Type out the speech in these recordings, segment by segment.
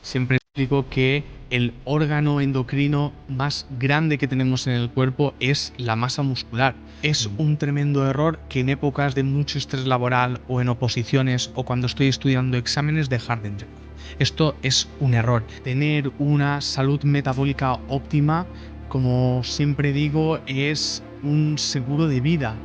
Siempre explico que el órgano endocrino más grande que tenemos en el cuerpo es la masa muscular. Es un tremendo error que en épocas de mucho estrés laboral o en oposiciones o cuando estoy estudiando exámenes dejar de entrenar. Esto es un error. Tener una salud metabólica óptima, como siempre digo, es un seguro de vida.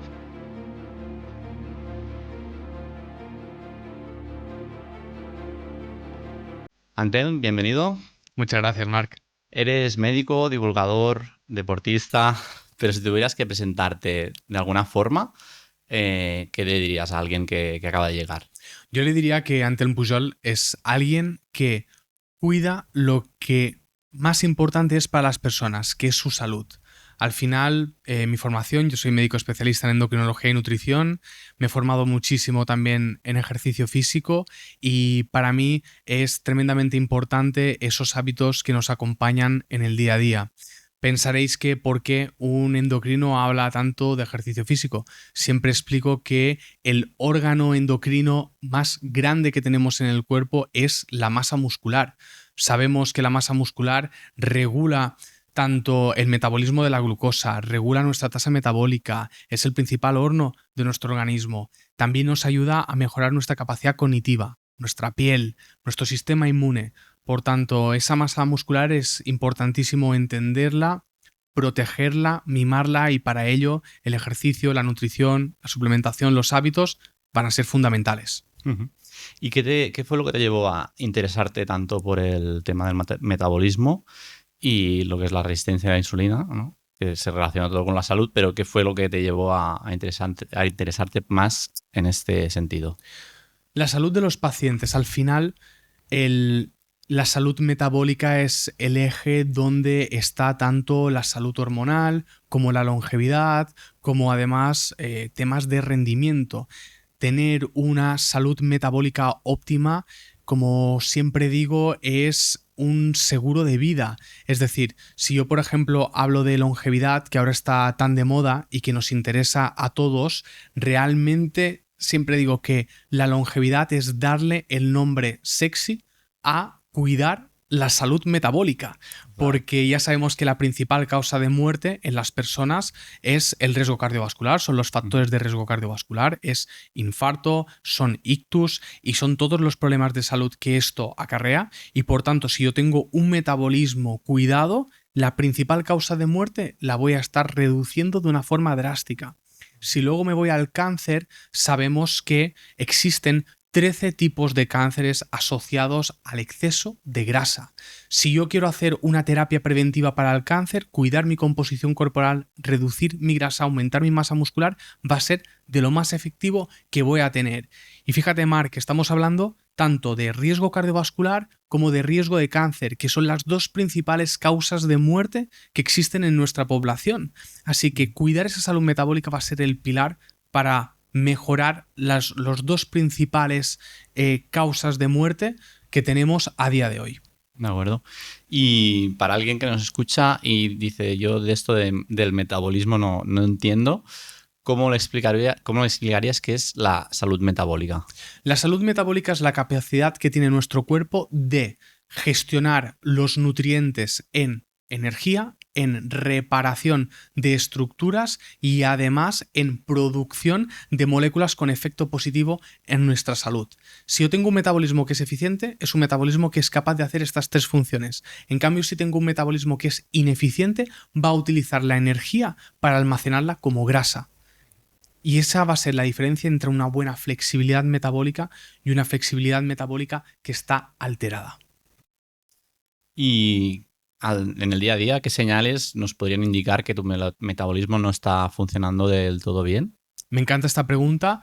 Antel, bienvenido. Muchas gracias, Marc. Eres médico, divulgador, deportista, pero si tuvieras que presentarte de alguna forma, ¿qué le dirías a alguien que acaba de llegar? Yo le diría que Antelm Pujol es alguien que cuida lo que más importante es para las personas, que es su salud. Al final, mi formación, yo soy médico especialista en endocrinología y nutrición, me he formado muchísimo también en ejercicio físico y para mí es tremendamente importante esos hábitos que nos acompañan en el día a día. Pensaréis que por qué un endocrino habla tanto de ejercicio físico. Siempre explico que el órgano endocrino más grande que tenemos en el cuerpo es la masa muscular. Sabemos que la masa muscular regula tanto el metabolismo de la glucosa, regula nuestra tasa metabólica, es el principal horno de nuestro organismo. También nos ayuda a mejorar nuestra capacidad cognitiva, nuestra piel, nuestro sistema inmune. Por tanto, esa masa muscular es importantísimo entenderla, protegerla, mimarla y para ello el ejercicio, la nutrición, la suplementación, los hábitos van a ser fundamentales. Ujú. ¿Y qué fue lo que te llevó a interesarte tanto por el tema del metabolismo y lo que es la resistencia a la insulina, ¿no? Que se relaciona todo con la salud, pero qué fue lo que te llevó a interesarte más en este sentido? La salud de los pacientes, al final, la salud metabólica es el eje donde está tanto la salud hormonal como la longevidad, como además temas de rendimiento. Tener una salud metabólica óptima, como siempre digo, es un seguro de vida. Es decir, si yo, por ejemplo, hablo de longevidad, que ahora está tan de moda y que nos interesa a todos, realmente siempre digo que la longevidad es darle el nombre sexy a cuidar la salud metabólica, porque ya sabemos que la principal causa de muerte en las personas es el riesgo cardiovascular, son los factores de riesgo cardiovascular, es infarto, son ictus y son todos los problemas de salud que esto acarrea y por tanto si yo tengo un metabolismo cuidado, la principal causa de muerte la voy a estar reduciendo de una forma drástica. Si luego me voy al cáncer, sabemos que existen 13 tipos de cánceres asociados al exceso de grasa. Si yo quiero hacer una terapia preventiva para el cáncer, cuidar mi composición corporal, reducir mi grasa, aumentar mi masa muscular, va a ser de lo más efectivo que voy a tener. Y fíjate, Marc, que estamos hablando tanto de riesgo cardiovascular como de riesgo de cáncer, que son las dos principales causas de muerte que existen en nuestra población. Así que cuidar esa salud metabólica va a ser el pilar para mejorar los dos principales causas de muerte que tenemos a día de hoy. De acuerdo. Y para alguien que nos escucha y dice, yo de esto del metabolismo no entiendo, ¿cómo le explicarías qué es la salud metabólica? La salud metabólica es la capacidad que tiene nuestro cuerpo de gestionar los nutrientes en energía, en reparación de estructuras y además en producción de moléculas con efecto positivo en nuestra salud. Si yo tengo un metabolismo que es eficiente, es un metabolismo que es capaz de hacer estas tres funciones. En cambio, si tengo un metabolismo que es ineficiente, va a utilizar la energía para almacenarla como grasa. Y esa va a ser la diferencia entre una buena flexibilidad metabólica y una flexibilidad metabólica que está alterada. Y en el día a día, ¿qué señales nos podrían indicar que tu metabolismo no está funcionando del todo bien? Me encanta esta pregunta,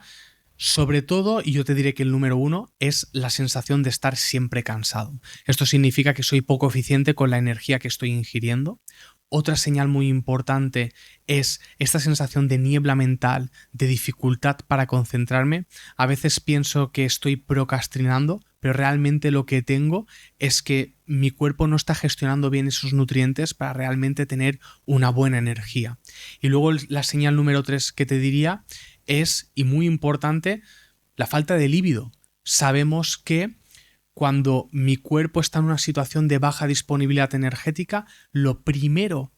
sobre todo, y yo te diré que el número uno es la sensación de estar siempre cansado. Esto significa que soy poco eficiente con la energía que estoy ingiriendo. Otra señal muy importante es esta sensación de niebla mental, de dificultad para concentrarme. A veces pienso que estoy procrastinando, pero realmente lo que tengo es que mi cuerpo no está gestionando bien esos nutrientes para realmente tener una buena energía. Y luego la señal número 3 que te diría es, y muy importante, la falta de líbido. Sabemos que cuando mi cuerpo está en una situación de baja disponibilidad energética, lo primero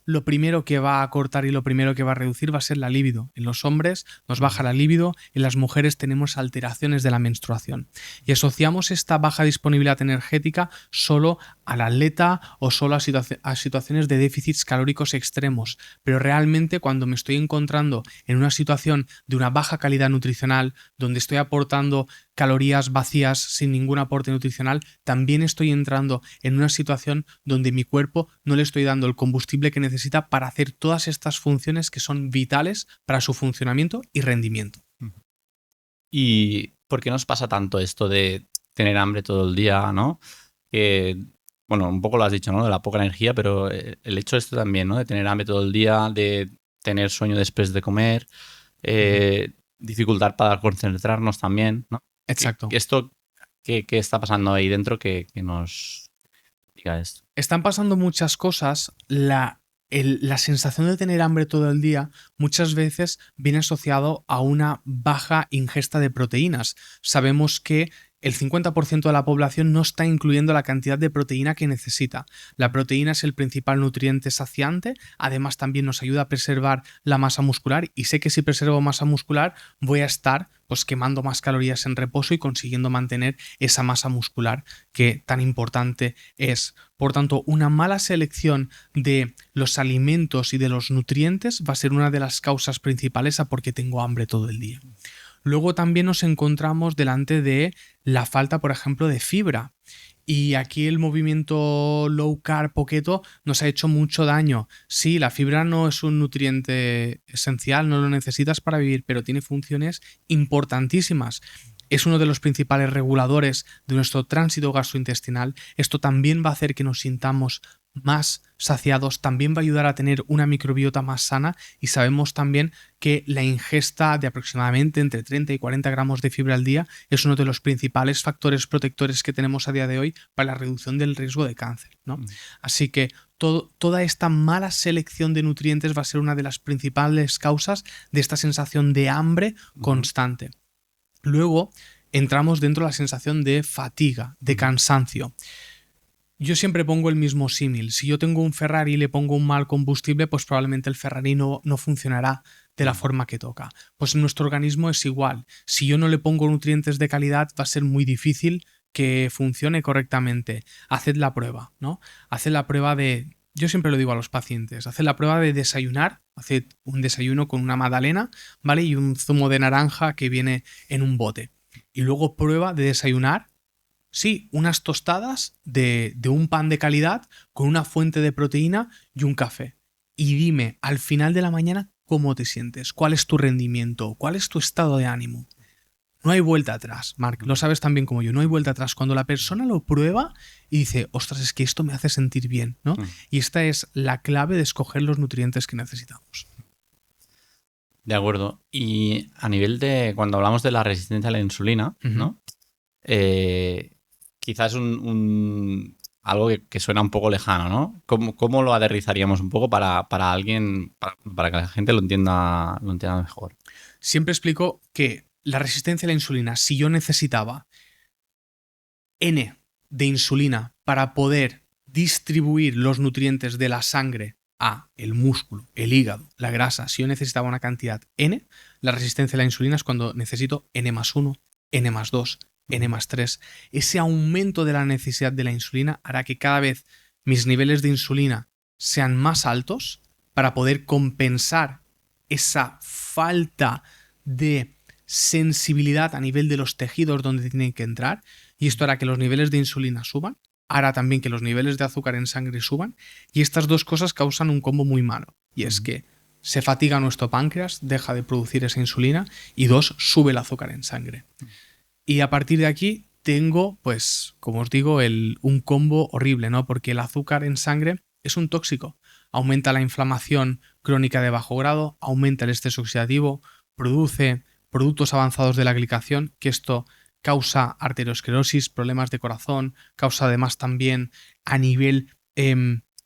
que va a cortar y lo primero que va a reducir va a ser la libido. En los hombres nos baja la libido, en las mujeres tenemos alteraciones de la menstruación. Y asociamos esta baja disponibilidad energética solo al atleta o solo a situaciones de déficits calóricos extremos. Pero realmente cuando me estoy encontrando en una situación de una baja calidad nutricional, donde estoy aportando calorías vacías sin ningún aporte nutricional, también estoy entrando en una situación donde mi cuerpo no le estoy dando el combustible que necesita para hacer todas estas funciones que son vitales para su funcionamiento y rendimiento. ¿Y por qué nos pasa tanto esto de tener hambre todo el día, ¿no? Que, bueno, un poco lo has dicho, ¿no? De la poca energía, pero el hecho de esto también, ¿no? De tener hambre todo el día, de tener sueño después de comer, dificultad para concentrarnos también, ¿no? Exacto. ¿Esto qué está pasando ahí dentro que nos diga esto? Están pasando muchas cosas. La sensación de tener hambre todo el día muchas veces viene asociado a una baja ingesta de proteínas. Sabemos que el 50% de la población no está incluyendo la cantidad de proteína que necesita. La proteína es el principal nutriente saciante, además también nos ayuda a preservar la masa muscular y sé que si preservo masa muscular voy a estar pues quemando más calorías en reposo y consiguiendo mantener esa masa muscular que tan importante es. Por tanto, una mala selección de los alimentos y de los nutrientes va a ser una de las causas principales a por qué tengo hambre todo el día. Luego también nos encontramos delante de la falta, por ejemplo, de fibra. Y aquí el movimiento low carb o keto nos ha hecho mucho daño. Sí, la fibra no es un nutriente esencial, no lo necesitas para vivir, pero tiene funciones importantísimas. Es uno de los principales reguladores de nuestro tránsito gastrointestinal. Esto también va a hacer que nos sintamos más saciados, también va a ayudar a tener una microbiota más sana y sabemos también que la ingesta de aproximadamente entre 30 y 40 gramos de fibra al día es uno de los principales factores protectores que tenemos a día de hoy para la reducción del riesgo de cáncer, ¿no? Así que toda esta mala selección de nutrientes va a ser una de las principales causas de esta sensación de hambre constante. Luego entramos dentro de la sensación de fatiga, de cansancio. Yo siempre pongo el mismo símil. Si yo tengo un Ferrari y le pongo un mal combustible, pues probablemente el Ferrari no funcionará de la forma que toca. Pues nuestro organismo es igual. Si yo no le pongo nutrientes de calidad, va a ser muy difícil que funcione correctamente. Haced la prueba, ¿no? Haced la prueba de... Yo siempre lo digo a los pacientes. Haced la prueba de desayunar. Haced un desayuno con una magdalena, ¿vale? Y un zumo de naranja que viene en un bote. Y luego prueba de desayunar. Sí, unas tostadas de un pan de calidad con una fuente de proteína y un café. Y dime, al final de la mañana, ¿cómo te sientes? ¿Cuál es tu rendimiento? ¿Cuál es tu estado de ánimo? No hay vuelta atrás, Marc, lo sabes tan bien como yo, no hay vuelta atrás. Cuando la persona lo prueba y dice, ostras, es que esto me hace sentir bien, ¿no? Y esta es la clave de escoger los nutrientes que necesitamos. De acuerdo. Y a nivel de, cuando hablamos de la resistencia a la insulina, ¿no? Quizás algo que suena un poco lejano, ¿no? ¿Cómo lo aterrizaríamos un poco para alguien, para que la gente lo entienda mejor? Siempre explico que la resistencia a la insulina, si yo necesitaba N de insulina para poder distribuir los nutrientes de la sangre a el músculo, el hígado, la grasa, si yo necesitaba una cantidad N, la resistencia a la insulina es cuando necesito N+1, N+2, N+3. Ese aumento de la necesidad de la insulina hará que cada vez mis niveles de insulina sean más altos para poder compensar esa falta de sensibilidad a nivel de los tejidos donde tienen que entrar, y esto hará que los niveles de insulina suban, hará también que los niveles de azúcar en sangre suban, y estas dos cosas causan un combo muy malo, y es que se fatiga nuestro páncreas, deja de producir esa insulina, y dos, sube el azúcar en sangre. Y a partir de aquí tengo, pues, como os digo, un combo horrible, ¿no? Porque el azúcar en sangre es un tóxico. Aumenta la inflamación crónica de bajo grado, aumenta el estrés oxidativo, produce productos avanzados de la glicación, que esto causa arteriosclerosis, problemas de corazón, causa además también a nivel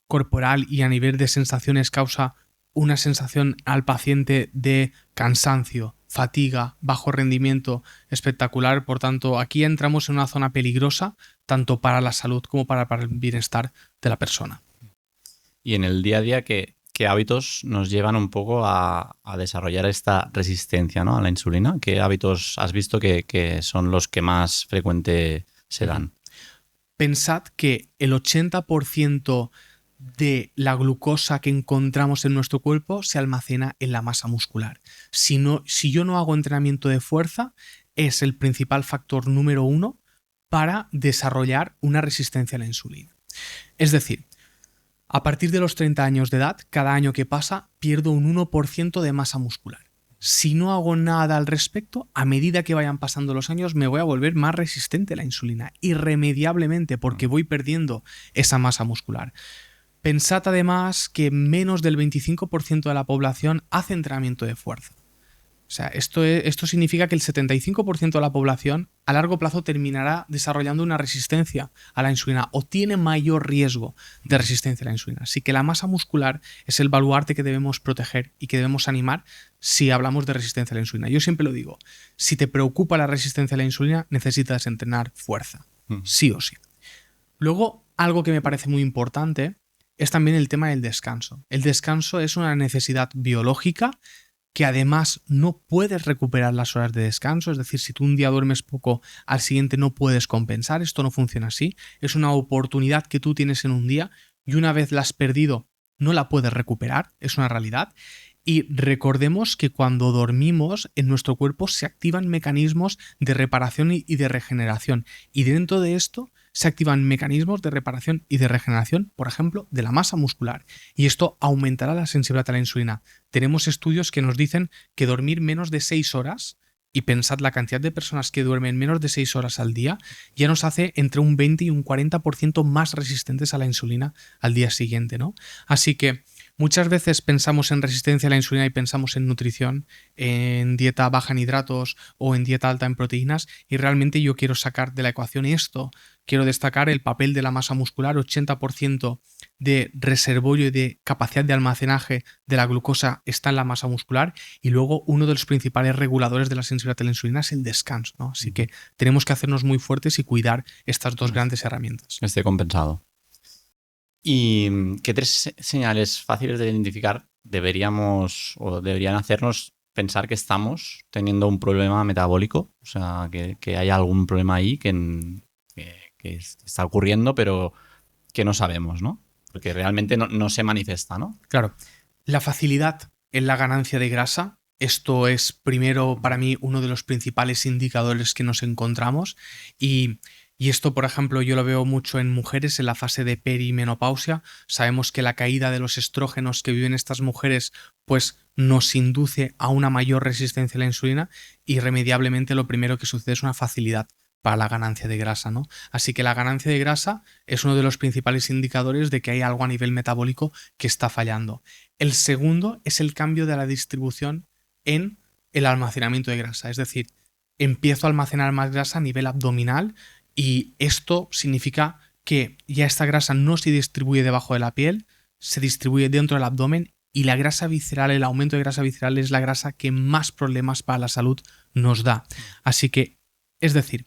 corporal y a nivel de sensaciones, causa una sensación al paciente de cansancio, fatiga, bajo rendimiento, espectacular. Por tanto, aquí entramos en una zona peligrosa tanto para la salud como para el bienestar de la persona. Y en el día a día, ¿qué hábitos nos llevan un poco a desarrollar esta resistencia, ¿no?, a la insulina? ¿Qué hábitos has visto que son los que más frecuente se dan? Pensad que el 80% de la glucosa que encontramos en nuestro cuerpo se almacena en la masa muscular. Si yo no hago entrenamiento de fuerza, es el principal factor número 1 para desarrollar una resistencia a la insulina. Es decir, a partir de los 30 años de edad, cada año que pasa, pierdo un 1% de masa muscular. Si no hago nada al respecto, a medida que vayan pasando los años, me voy a volver más resistente a la insulina, irremediablemente, porque voy perdiendo esa masa muscular. Pensad además que menos del 25% de la población hace entrenamiento de fuerza. O sea, esto significa que el 75% de la población a largo plazo terminará desarrollando una resistencia a la insulina o tiene mayor riesgo de resistencia a la insulina. Así que la masa muscular es el baluarte que debemos proteger y que debemos animar si hablamos de resistencia a la insulina. Yo siempre lo digo, si te preocupa la resistencia a la insulina, necesitas entrenar fuerza, sí o sí. Luego, algo que me parece muy importante es también el tema del descanso. El descanso es una necesidad biológica que además no puedes recuperar las horas de descanso, es decir, si tú un día duermes poco, al siguiente no puedes compensar, esto no funciona así, es una oportunidad que tú tienes en un día y una vez la has perdido no la puedes recuperar, es una realidad. Y recordemos que cuando dormimos en nuestro cuerpo se activan mecanismos de reparación y de regeneración y dentro de esto se activan mecanismos de reparación y de regeneración, por ejemplo, de la masa muscular. Y esto aumentará la sensibilidad a la insulina. Tenemos estudios que nos dicen que dormir menos de 6 horas, y pensad la cantidad de personas que duermen menos de 6 horas al día, ya nos hace entre un 20 y un 40% más resistentes a la insulina al día siguiente, ¿no? Así que muchas veces pensamos en resistencia a la insulina y pensamos en nutrición, en dieta baja en hidratos o en dieta alta en proteínas, y realmente yo quiero sacar de la ecuación esto. Quiero destacar el papel de la masa muscular, 80% de reservorio y de capacidad de almacenaje de la glucosa está en la masa muscular, y luego uno de los principales reguladores de la sensibilidad a la insulina es el descanso, ¿no? Así que tenemos que hacernos muy fuertes y cuidar estas dos grandes herramientas. Esté compensado. ¿Y qué 3 señales fáciles de identificar deberían hacernos pensar que estamos teniendo un problema metabólico? O sea, que hay algún problema ahí que está ocurriendo, pero que no sabemos, ¿no? Porque realmente no se manifiesta, ¿no? Claro. La facilidad en la ganancia de grasa, esto es primero para mí uno de los principales indicadores que nos encontramos y esto, por ejemplo, yo lo veo mucho en mujeres en la fase de perimenopausia. Sabemos que la caída de los estrógenos que viven estas mujeres pues nos induce a una mayor resistencia a la insulina y irremediablemente lo primero que sucede es una facilidad para la ganancia de grasa, ¿no? Así que la ganancia de grasa es uno de los principales indicadores de que hay algo a nivel metabólico que está fallando. El segundo es el cambio de la distribución en el almacenamiento de grasa, es decir, empiezo a almacenar más grasa a nivel abdominal y esto significa que ya esta grasa no se distribuye debajo de la piel, se distribuye dentro del abdomen y la grasa visceral, el aumento de grasa visceral es la grasa que más problemas para la salud nos da. Así que, es decir,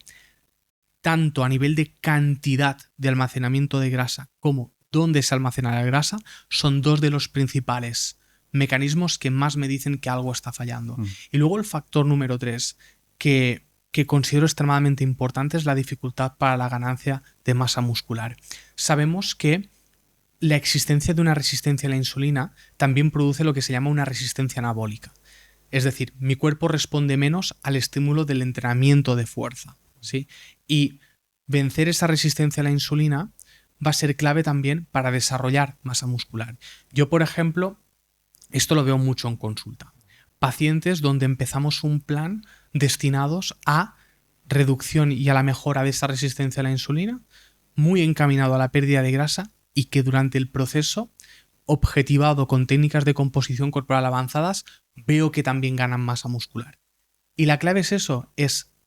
tanto a nivel de cantidad de almacenamiento de grasa como dónde se almacena la grasa son dos de los principales mecanismos que más me dicen que algo está fallando. Y luego el factor número 3 que considero extremadamente importante es la dificultad para la ganancia de masa muscular. Sabemos que la existencia de una resistencia a la insulina también produce lo que se llama una resistencia anabólica. Es decir, mi cuerpo responde menos al estímulo del entrenamiento de fuerza, ¿sí? Y vencer esa resistencia a la insulina va a ser clave también para desarrollar masa muscular. Yo, por ejemplo, esto lo veo mucho en consulta. Pacientes donde empezamos un plan destinados a reducción y a la mejora de esa resistencia a la insulina, muy encaminado a la pérdida de grasa y que durante el proceso, objetivado con técnicas de composición corporal avanzadas, veo que también ganan masa muscular. Y la clave es eso,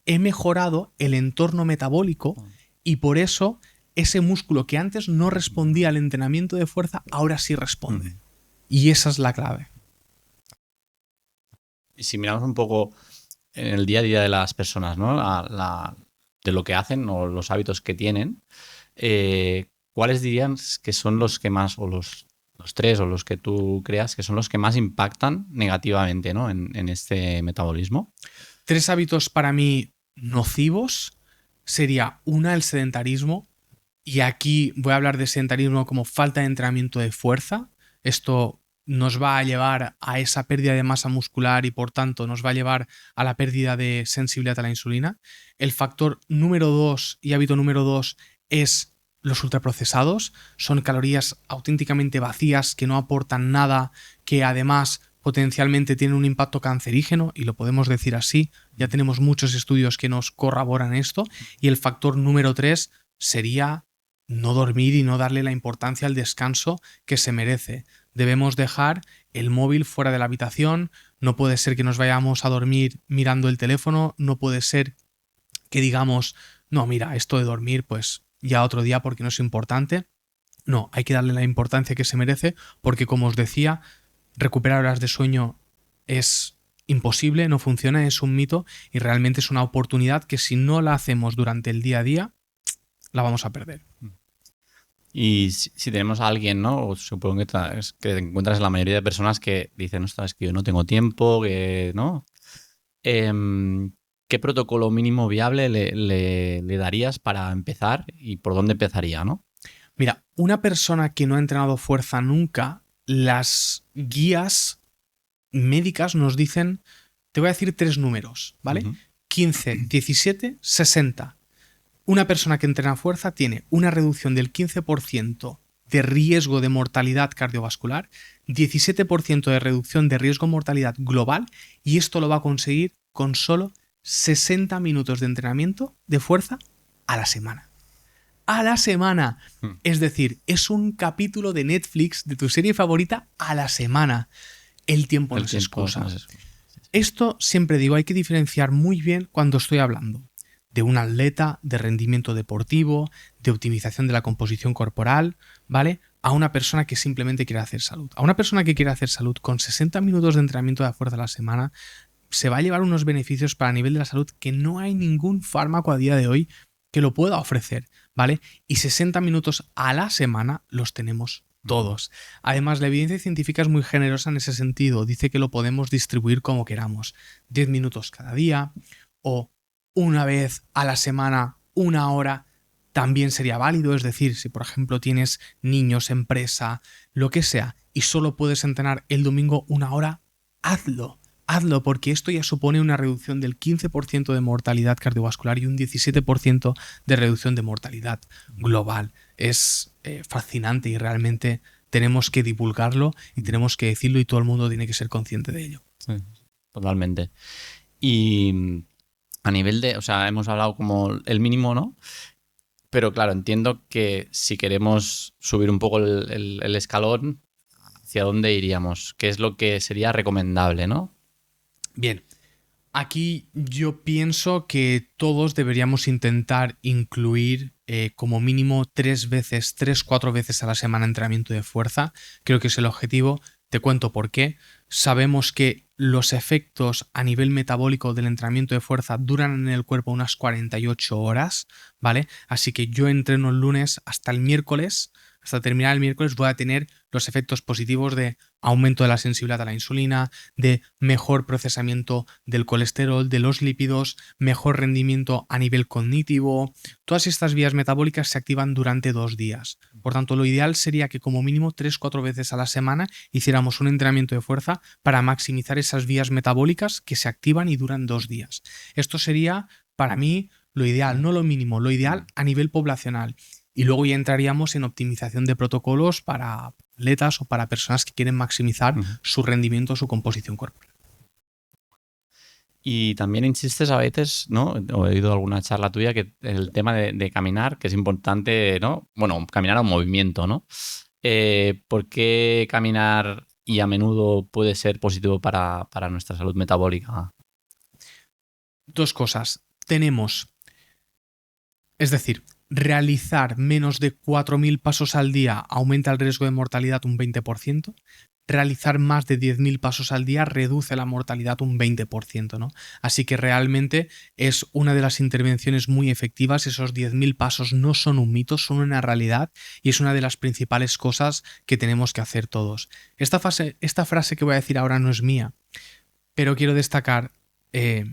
he mejorado el entorno metabólico y por eso ese músculo que antes no respondía al entrenamiento de fuerza, ahora sí responde. Y esa es la clave. Y si miramos un poco en el día a día de las personas, ¿no? De lo que hacen o los hábitos que tienen, ¿cuáles dirías que son los que más, o los tres o los que tú creas que son los que más impactan negativamente, ¿no? en este metabolismo? 3 hábitos para mí nocivos sería una, el sedentarismo. Y aquí voy a hablar de sedentarismo como falta de entrenamiento de fuerza. Esto nos va a llevar a esa pérdida de masa muscular y por tanto nos va a llevar a la pérdida de sensibilidad a la insulina. El factor número 2 y hábito número 2 es los ultraprocesados. Son calorías auténticamente vacías que no aportan nada, que además potencialmente tienen un impacto cancerígeno, y lo podemos decir así. Ya tenemos muchos estudios que nos corroboran esto. Y el factor número 3 sería no dormir y no darle la importancia al descanso que se merece. Debemos dejar el móvil fuera de la habitación. No puede ser que nos vayamos a dormir mirando el teléfono. No puede ser que digamos, no, mira, esto de dormir, pues ya otro día porque no es importante. No, hay que darle la importancia que se merece, porque como os decía, recuperar horas de sueño es imposible, no funciona, es un mito, y realmente es una oportunidad que si no la hacemos durante el día a día, la vamos a perder. Y si tenemos a alguien, ¿no? O supongo que te encuentras en la mayoría de personas que dicen, ostras, es que yo no tengo tiempo, que no. ¿Qué protocolo mínimo viable le darías para empezar y por dónde empezaría, ¿no? Mira, una persona que no ha entrenado fuerza nunca, las guías médicas nos dicen, te voy a decir 3 números, ¿vale? 15, 17, 60. Una persona que entrena fuerza tiene una reducción del 15% de riesgo de mortalidad cardiovascular, 17% de reducción de riesgo de mortalidad global, y esto lo va a conseguir con solo 60 minutos de entrenamiento de fuerza a la semana. A la semana. Es decir, es un capítulo de Netflix de tu serie favorita a la semana. El tiempo no es excusa. Esto siempre digo, hay que diferenciar muy bien cuando estoy hablando de un atleta, de rendimiento deportivo, de optimización de la composición corporal, ¿vale? A una persona que simplemente quiere hacer salud. A una persona que quiere hacer salud con 60 minutos de entrenamiento de fuerza a la semana se va a llevar unos beneficios para el nivel de la salud que no hay ningún fármaco a día de hoy que lo pueda ofrecer, ¿vale? Y 60 minutos a la semana los tenemos todos. Además, la evidencia científica es muy generosa en ese sentido. Dice que lo podemos distribuir como queramos. 10 minutos cada día o una vez a la semana, 1 hora, también sería válido. Es decir, si por ejemplo tienes niños, empresa, lo que sea, y solo puedes entrenar el domingo 1 hora, hazlo. Hazlo, porque esto ya supone una reducción del 15% de mortalidad cardiovascular y un 17% de reducción de mortalidad global. Es fascinante y realmente tenemos que divulgarlo y tenemos que decirlo, y todo el mundo tiene que ser consciente de ello. Sí, totalmente. Y a nivel de, o sea, hemos hablado como el mínimo, ¿no? Pero claro, entiendo que si queremos subir un poco el escalón, ¿hacia dónde iríamos? ¿Qué es lo que sería recomendable, no? Bien, aquí yo pienso que todos deberíamos intentar incluir como mínimo 3, 4 veces a la semana entrenamiento de fuerza. Creo que es el objetivo. Te cuento por qué. Sabemos que los efectos a nivel metabólico del entrenamiento de fuerza duran en el cuerpo unas 48 horas, ¿vale? Así que yo entreno el lunes hasta el miércoles. Hasta terminar el miércoles voy a tener los efectos positivos de aumento de la sensibilidad a la insulina, de mejor procesamiento del colesterol, de los lípidos, mejor rendimiento a nivel cognitivo. Todas estas vías metabólicas se activan durante 2 días. Por tanto, lo ideal sería que como mínimo 3, 4 veces a la semana hiciéramos un entrenamiento de fuerza para maximizar esas vías metabólicas que se activan y duran 2 días. Esto sería, para mí, lo ideal, no lo mínimo, lo ideal a nivel poblacional. Y luego ya entraríamos en optimización de protocolos para atletas o para personas que quieren maximizar su rendimiento o su composición corporal. Y también insistes a veces, ¿no? He oído alguna charla tuya que el tema de caminar, que es importante, ¿no? Bueno, caminar a un movimiento, ¿no? ¿Por qué caminar y a menudo puede ser positivo para nuestra salud metabólica? 2 cosas. Es decir, realizar menos de 4.000 pasos al día aumenta el riesgo de mortalidad un 20%. realizar más de 10.000 pasos al día reduce la mortalidad un 20%, ¿no? Así que realmente es una de las intervenciones muy efectivas. Esos 10.000 pasos no son un mito, son una realidad y es una de las principales cosas que tenemos que hacer todos. Esta frase que voy a decir ahora no es mía, pero quiero destacar que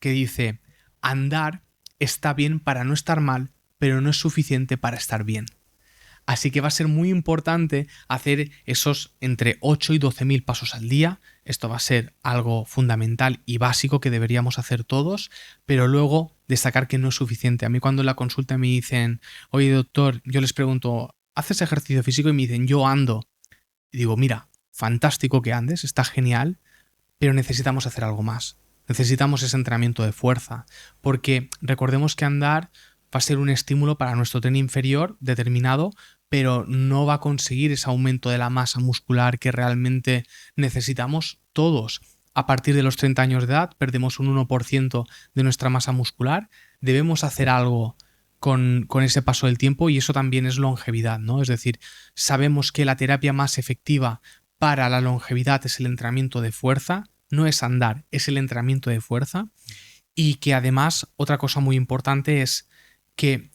dice: andar está bien para no estar mal, pero no es suficiente para estar bien. Así que va a ser muy importante hacer esos entre 8 y 12.000 pasos al día. Esto va a ser algo fundamental y básico que deberíamos hacer todos, pero luego destacar que no es suficiente. A mí cuando en la consulta me dicen: oye doctor, yo les pregunto, ¿haces ejercicio físico? Y me dicen: yo ando. Y digo: mira, fantástico que andes, está genial, pero necesitamos hacer algo más. Necesitamos ese entrenamiento de fuerza, porque recordemos que andar va a ser un estímulo para nuestro tren inferior determinado, pero no va a conseguir ese aumento de la masa muscular que realmente necesitamos todos. A partir de los 30 años de edad perdemos un 1% de nuestra masa muscular. Debemos hacer algo con ese paso del tiempo y eso también es longevidad, ¿no? Es decir, sabemos que la terapia más efectiva para la longevidad es el entrenamiento de fuerza, no es andar, es el entrenamiento de fuerza. Y que además otra cosa muy importante es que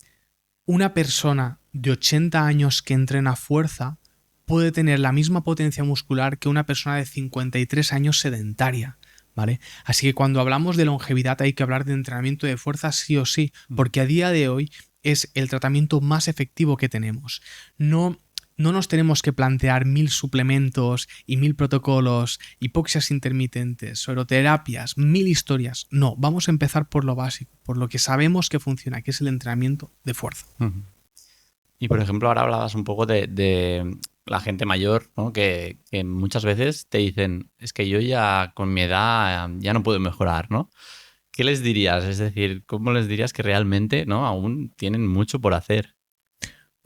una persona de 80 años que entrena fuerza puede tener la misma potencia muscular que una persona de 53 años sedentaria, ¿vale? Así que cuando hablamos de longevidad hay que hablar de entrenamiento de fuerza sí o sí, porque a día de hoy es el tratamiento más efectivo que tenemos. No nos tenemos que plantear 1.000 suplementos y 1.000 protocolos, hipoxias intermitentes, sueroterapias, 1.000 historias. No, vamos a empezar por lo básico, por lo que sabemos que funciona, que es el entrenamiento de fuerza. Y por ejemplo, ahora hablabas un poco de la gente mayor, ¿no? Que muchas veces te dicen: es que yo ya con mi edad ya no puedo mejorar, ¿no? ¿Qué les dirías? Es decir, ¿cómo les dirías que realmente, ¿no?, aún tienen mucho por hacer?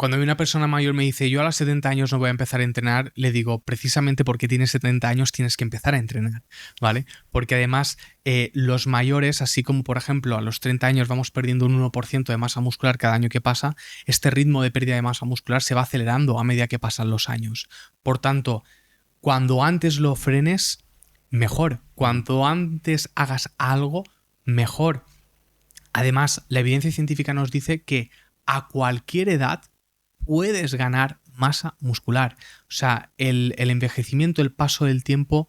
Cuando una persona mayor me dice: yo a los 70 años no voy a empezar a entrenar, le digo: precisamente porque tienes 70 años tienes que empezar a entrenar, ¿vale? Porque además los mayores, así como por ejemplo a los 30 años vamos perdiendo un 1% de masa muscular cada año que pasa, este ritmo de pérdida de masa muscular se va acelerando a medida que pasan los años. Por tanto, cuando antes lo frenes, mejor. Cuanto antes hagas algo, mejor. Además, la evidencia científica nos dice que a cualquier edad puedes ganar masa muscular. O sea, el envejecimiento, el paso del tiempo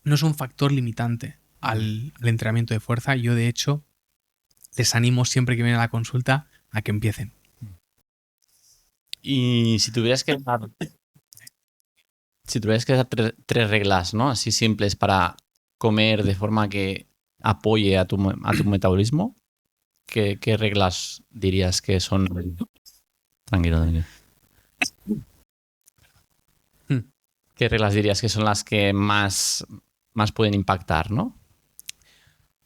no es un factor limitante al entrenamiento de fuerza. Yo, de hecho, les animo siempre que vienen a la consulta a que empiecen. Y si tuvieras que dar tres reglas, ¿no?, así simples para comer de forma que apoye a tu metabolismo, ¿qué reglas dirías que son? Tranquilo. ¿Qué reglas dirías que son las que más pueden impactar, ¿no?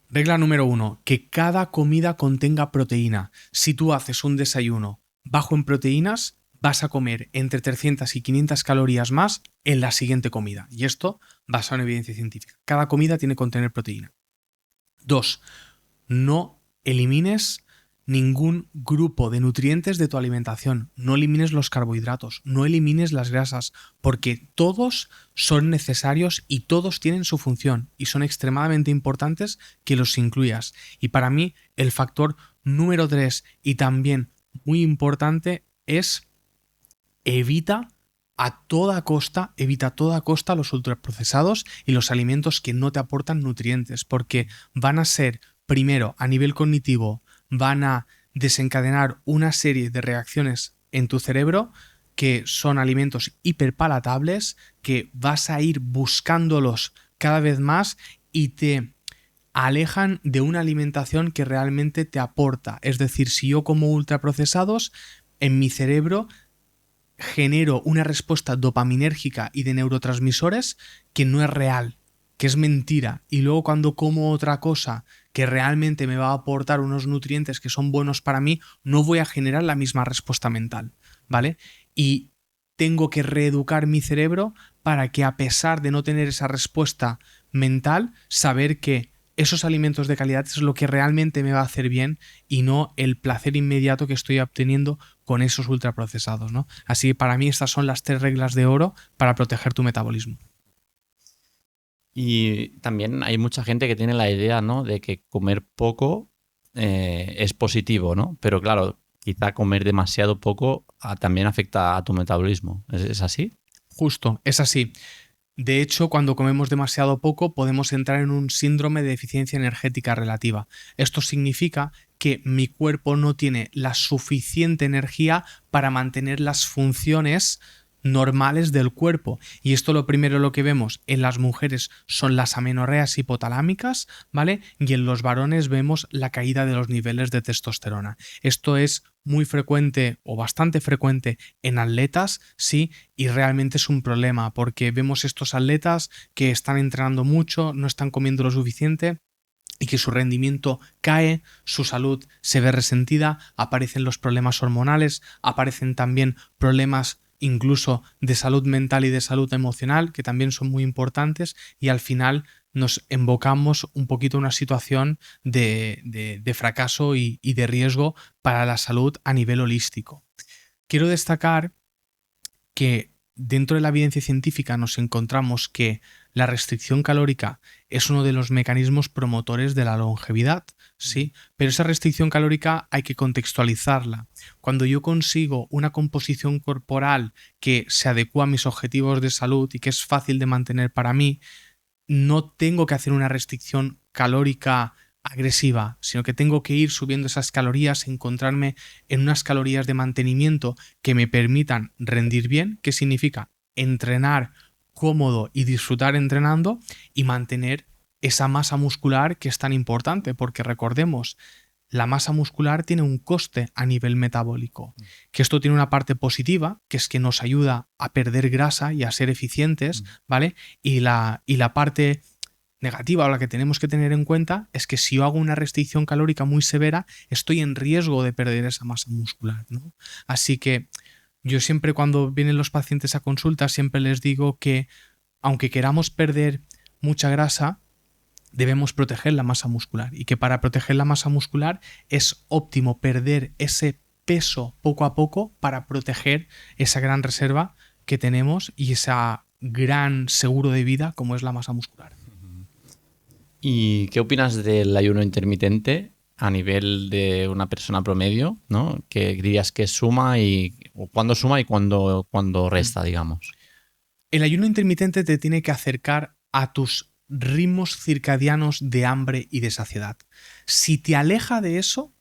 Regla número 1, que cada comida contenga proteína. Si tú haces un desayuno bajo en proteínas, vas a comer entre 300 y 500 calorías más en la siguiente comida. Y esto basado en evidencia científica. Cada comida tiene que contener proteína. 2, no elimines ningún grupo de nutrientes de tu alimentación. No elimines los carbohidratos, no elimines las grasas, porque todos son necesarios y todos tienen su función y son extremadamente importantes que los incluyas. Y para mí el factor número 3 y también muy importante es evita a toda costa los ultraprocesados y los alimentos que no te aportan nutrientes, porque van a ser, primero, a nivel cognitivo, van a desencadenar una serie de reacciones en tu cerebro que son alimentos hiperpalatables, que vas a ir buscándolos cada vez más y te alejan de una alimentación que realmente te aporta. Es decir, si yo como ultraprocesados, en mi cerebro genero una respuesta dopaminérgica y de neurotransmisores que no es real, que es mentira, y luego cuando como otra cosa que realmente me va a aportar unos nutrientes que son buenos para mí, no voy a generar la misma respuesta mental, ¿vale? Y tengo que reeducar mi cerebro para que, a pesar de no tener esa respuesta mental, saber que esos alimentos de calidad es lo que realmente me va a hacer bien y no el placer inmediato que estoy obteniendo con esos ultraprocesados, ¿no? Así que para mí estas son las 3 reglas de oro para proteger tu metabolismo. Y también hay mucha gente que tiene la idea, ¿no?, de que comer poco es positivo, ¿no? Pero claro, quizá comer demasiado poco también afecta a tu metabolismo. ¿Es así? Justo, es así. De hecho, cuando comemos demasiado poco podemos entrar en un síndrome de deficiencia energética relativa. Esto significa que mi cuerpo no tiene la suficiente energía para mantener las funciones normales del cuerpo. Y esto lo primero lo que vemos en las mujeres son las amenorreas hipotalámicas, ¿vale? Y en los varones vemos la caída de los niveles de testosterona. Esto es muy frecuente o bastante frecuente en atletas, sí, y realmente es un problema porque vemos estos atletas que están entrenando mucho, no están comiendo lo suficiente y que su rendimiento cae, su salud se ve resentida, aparecen los problemas hormonales, aparecen también problemas incluso de salud mental y de salud emocional, que también son muy importantes, y al final nos embocamos un poquito en una situación de fracaso y de riesgo para la salud a nivel holístico. Quiero destacar que dentro de la evidencia científica nos encontramos que la restricción calórica es uno de los mecanismos promotores de la longevidad, ¿sí? Pero esa restricción calórica hay que contextualizarla. Cuando yo consigo una composición corporal que se adecua a mis objetivos de salud y que es fácil de mantener para mí, no tengo que hacer una restricción calórica agresiva, sino que tengo que ir subiendo esas calorías, encontrarme en unas calorías de mantenimiento que me permitan rendir bien, que significa entrenar cómodo y disfrutar entrenando y mantener esa masa muscular que es tan importante, porque recordemos, la masa muscular tiene un coste a nivel metabólico, que esto tiene una parte positiva, que es que nos ayuda a perder grasa y a ser eficientes, ¿vale? Y la parte negativa o la que tenemos que tener en cuenta es que si yo hago una restricción calórica muy severa, estoy en riesgo de perder esa masa muscular, ¿no? Así que yo siempre cuando vienen los pacientes a consulta siempre les digo que aunque queramos perder mucha grasa, debemos proteger la masa muscular y que para proteger la masa muscular es óptimo perder ese peso poco a poco para proteger esa gran reserva que tenemos y ese gran seguro de vida como es la masa muscular. ¿Y qué opinas del ayuno intermitente a nivel de una persona promedio, ¿no? Que dirías que suma o cuándo suma y cuándo resta, digamos. El ayuno intermitente te tiene que acercar a tus ritmos circadianos de hambre y de saciedad. Si te aleja de eso,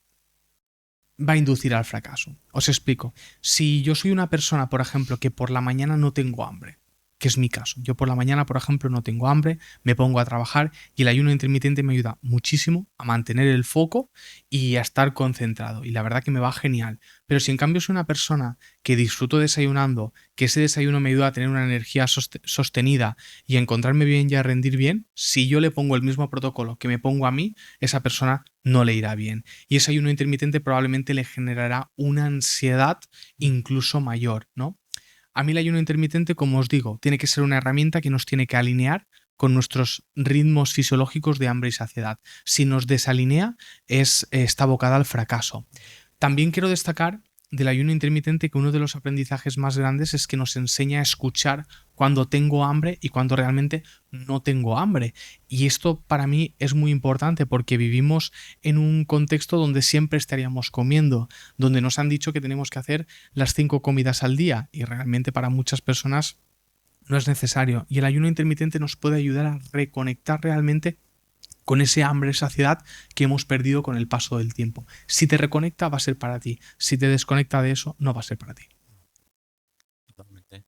va a inducir al fracaso. Os explico. Si yo soy una persona, por ejemplo, que por la mañana no tengo hambre, que es mi caso. Yo por la mañana, por ejemplo, no tengo hambre, me pongo a trabajar y el ayuno intermitente me ayuda muchísimo a mantener el foco y a estar concentrado. Y la verdad que me va genial. Pero si en cambio soy una persona que disfruto desayunando, que ese desayuno me ayuda a tener una energía sostenida y a encontrarme bien y a rendir bien, si yo le pongo el mismo protocolo que me pongo a mí, esa persona no le irá bien. Y ese ayuno intermitente probablemente le generará una ansiedad incluso mayor, ¿no? A mí el ayuno intermitente, como os digo, tiene que ser una herramienta que nos tiene que alinear con nuestros ritmos fisiológicos de hambre y saciedad. Si nos desalinea, está abocada al fracaso. También quiero destacar del ayuno intermitente que uno de los aprendizajes más grandes es que nos enseña a escuchar cuando tengo hambre y cuando realmente no tengo hambre. Y esto para mí es muy importante porque vivimos en un contexto donde siempre estaríamos comiendo, donde nos han dicho que tenemos que hacer las 5 comidas al día y realmente para muchas personas no es necesario. Y el ayuno intermitente nos puede ayudar a reconectar realmente con ese hambre y saciedad que hemos perdido con el paso del tiempo. Si te reconecta, va a ser para ti. Si te desconecta de eso, no va a ser para ti. Totalmente.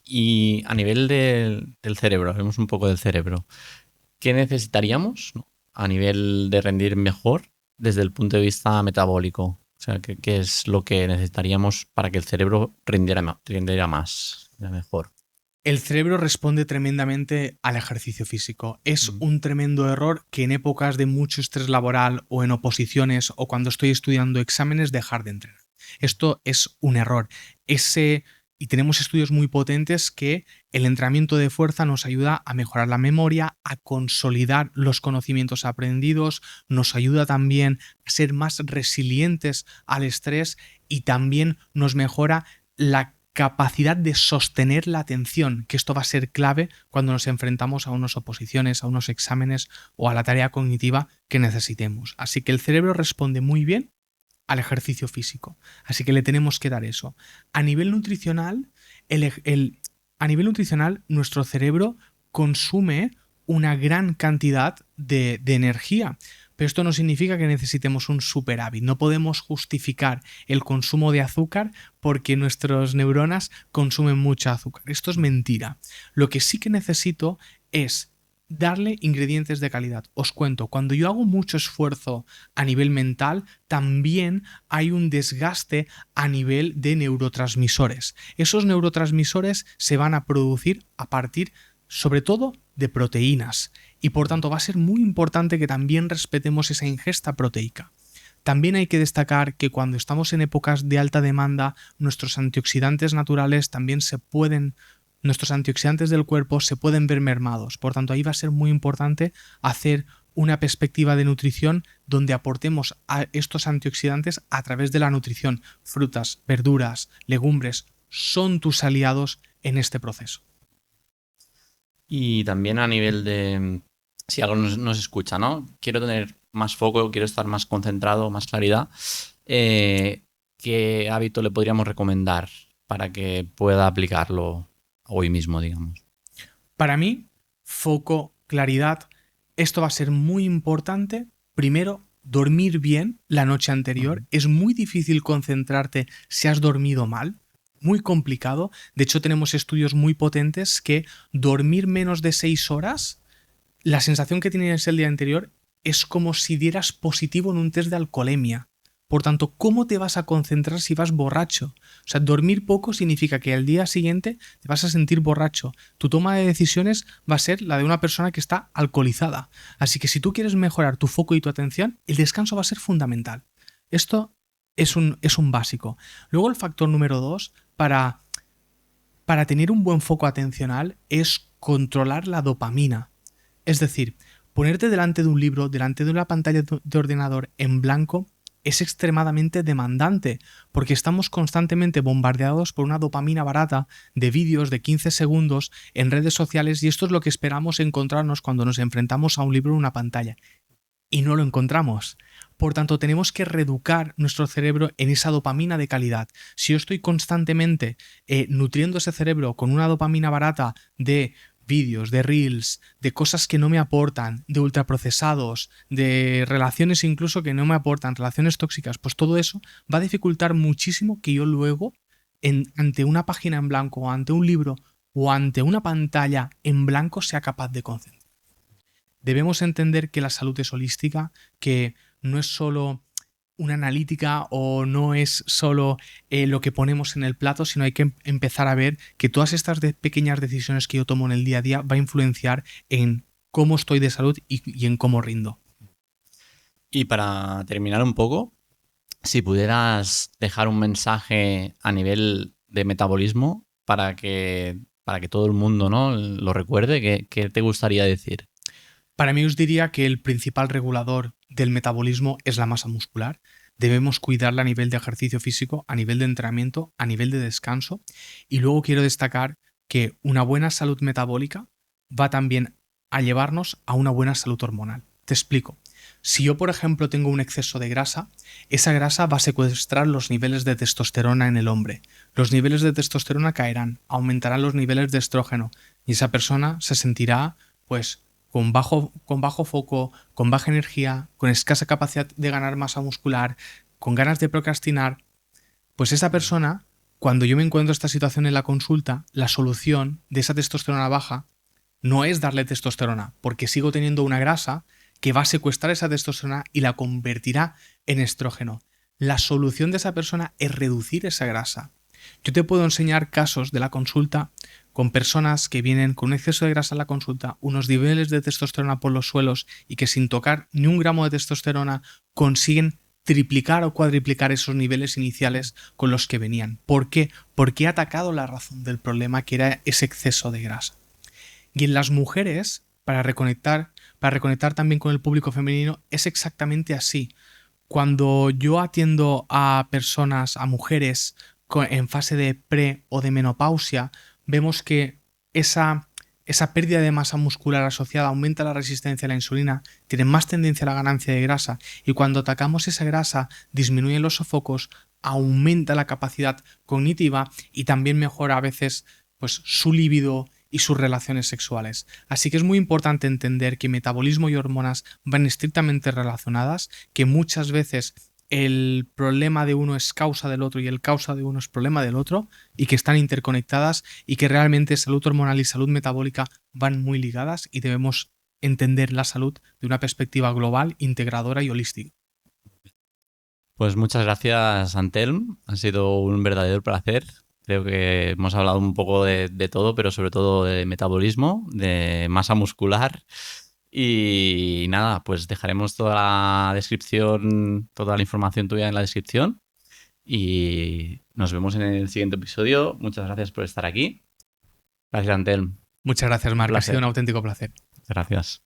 Y a nivel del cerebro, hablemos un poco del cerebro. ¿Qué necesitaríamos, ¿no?, a nivel de rendir mejor desde el punto de vista metabólico? O sea, ¿qué es lo que necesitaríamos para que el cerebro rindiera más, mejor? El cerebro responde tremendamente al ejercicio físico. Es un tremendo error que en épocas de mucho estrés laboral o en oposiciones o cuando estoy estudiando exámenes dejar de entrenar. Esto es un error. Ese Y tenemos estudios muy potentes que el entrenamiento de fuerza nos ayuda a mejorar la memoria, a consolidar los conocimientos aprendidos, nos ayuda también a ser más resilientes al estrés y también nos mejora la capacidad de sostener la atención, que esto va a ser clave cuando nos enfrentamos a unas oposiciones, a unos exámenes o a la tarea cognitiva que necesitemos. Así que el cerebro responde muy bien al ejercicio físico. Así que le tenemos que dar eso. A nivel nutricional, nuestro cerebro consume una gran cantidad de energía. Pero esto no significa que necesitemos un superávit. No podemos justificar el consumo de azúcar porque nuestras neuronas consumen mucha azúcar. Esto es mentira. Lo que sí que necesito es darle ingredientes de calidad. Os cuento, cuando yo hago mucho esfuerzo a nivel mental, también hay un desgaste a nivel de neurotransmisores. Esos neurotransmisores se van a producir a partir, sobre todo, de proteínas. Y por tanto va a ser muy importante que también respetemos esa ingesta proteica. También hay que destacar que cuando estamos en épocas de alta demanda, nuestros antioxidantes naturales también nuestros antioxidantes del cuerpo se pueden ver mermados. Por tanto, ahí va a ser muy importante hacer una perspectiva de nutrición donde aportemos a estos antioxidantes a través de la nutrición. Frutas, verduras, legumbres son tus aliados en este proceso. Y también a nivel de, si algo nos escucha, ¿no? Quiero tener más foco, quiero estar más concentrado, más claridad. ¿Qué hábito le podríamos recomendar para que pueda aplicarlo hoy mismo, digamos? Para mí, foco, claridad, esto va a ser muy importante. Primero, dormir bien la noche anterior. Es muy difícil concentrarte si has dormido mal. Muy complicado. De hecho, tenemos estudios muy potentes que dormir menos de 6 horas, la sensación que tienes el día anterior es como si dieras positivo en un test de alcoholemia. Por tanto, ¿cómo te vas a concentrar si vas borracho? O sea, dormir poco significa que al día siguiente te vas a sentir borracho. Tu toma de decisiones va a ser la de una persona que está alcoholizada. Así que si tú quieres mejorar tu foco y tu atención, el descanso va a ser fundamental. Esto es un básico. Luego el factor número 2 para tener un buen foco atencional es controlar la dopamina. Es decir, ponerte delante de un libro, delante de una pantalla de ordenador en blanco es extremadamente demandante porque estamos constantemente bombardeados por una dopamina barata de vídeos de 15 segundos en redes sociales y esto es lo que esperamos encontrarnos cuando nos enfrentamos a un libro en una pantalla. Y no lo encontramos. Por tanto, tenemos que reeducar nuestro cerebro en esa dopamina de calidad. Si yo estoy constantemente nutriendo ese cerebro con una dopamina barata de vídeos, de reels, de cosas que no me aportan, de ultraprocesados, de relaciones incluso que no me aportan, relaciones tóxicas, pues todo eso va a dificultar muchísimo que yo luego, ante una página en blanco, o ante un libro, o ante una pantalla en blanco, sea capaz de concentrar. Debemos entender que la salud es holística, que no es solo una analítica o no es solo lo que ponemos en el plato, sino hay que empezar a ver que todas estas pequeñas decisiones que yo tomo en el día a día va a influenciar en cómo estoy de salud y en cómo rindo. Y para terminar un poco, si pudieras dejar un mensaje a nivel de metabolismo para que todo el mundo, ¿no?, lo recuerde, ¿qué te gustaría decir? Para mí os diría que el principal regulador del metabolismo es la masa muscular. Debemos cuidarla a nivel de ejercicio físico, a nivel de entrenamiento, a nivel de descanso. Y luego quiero destacar que una buena salud metabólica va también a llevarnos a una buena salud hormonal. Te explico. Si yo, por ejemplo, tengo un exceso de grasa, esa grasa va a secuestrar los niveles de testosterona en el hombre. Los niveles de testosterona caerán, aumentarán los niveles de estrógeno y esa persona se sentirá, pues, con bajo foco, con baja energía, con escasa capacidad de ganar masa muscular, con ganas de procrastinar. Pues esa persona, cuando yo me encuentro esta situación en la consulta, la solución de esa testosterona baja no es darle testosterona, porque sigo teniendo una grasa que va a secuestrar esa testosterona y la convertirá en estrógeno. La solución de esa persona es reducir esa grasa. Yo te puedo enseñar casos de la consulta con personas que vienen con un exceso de grasa en la consulta, unos niveles de testosterona por los suelos y que sin tocar ni un gramo de testosterona consiguen triplicar o cuadriplicar esos niveles iniciales con los que venían. ¿Por qué? Porque he atacado la razón del problema, que era ese exceso de grasa. Y en las mujeres, para reconectar también con el público femenino, es exactamente así. Cuando yo atiendo a personas, a mujeres en fase de pre o de menopausia, vemos que esa pérdida de masa muscular asociada aumenta la resistencia a la insulina, tiene más tendencia a la ganancia de grasa, y cuando atacamos esa grasa disminuyen los sofocos, aumenta la capacidad cognitiva y también mejora a veces pues, su libido y sus relaciones sexuales. Así que es muy importante entender que metabolismo y hormonas van estrictamente relacionadas, que muchas veces el problema de uno es causa del otro y el causa de uno es problema del otro, y que están interconectadas, y que realmente salud hormonal y salud metabólica van muy ligadas, y debemos entender la salud de una perspectiva global, integradora y holística. Pues muchas gracias, Antelm. Ha sido un verdadero placer. Creo que hemos hablado un poco de todo, pero sobre todo de metabolismo, de masa muscular. Y nada, pues dejaremos toda la descripción, toda la información tuya en la descripción. Y nos vemos en el siguiente episodio. Muchas gracias por estar aquí. Gracias, Antelm. Muchas gracias, Marc. Ha sido un auténtico placer. Gracias.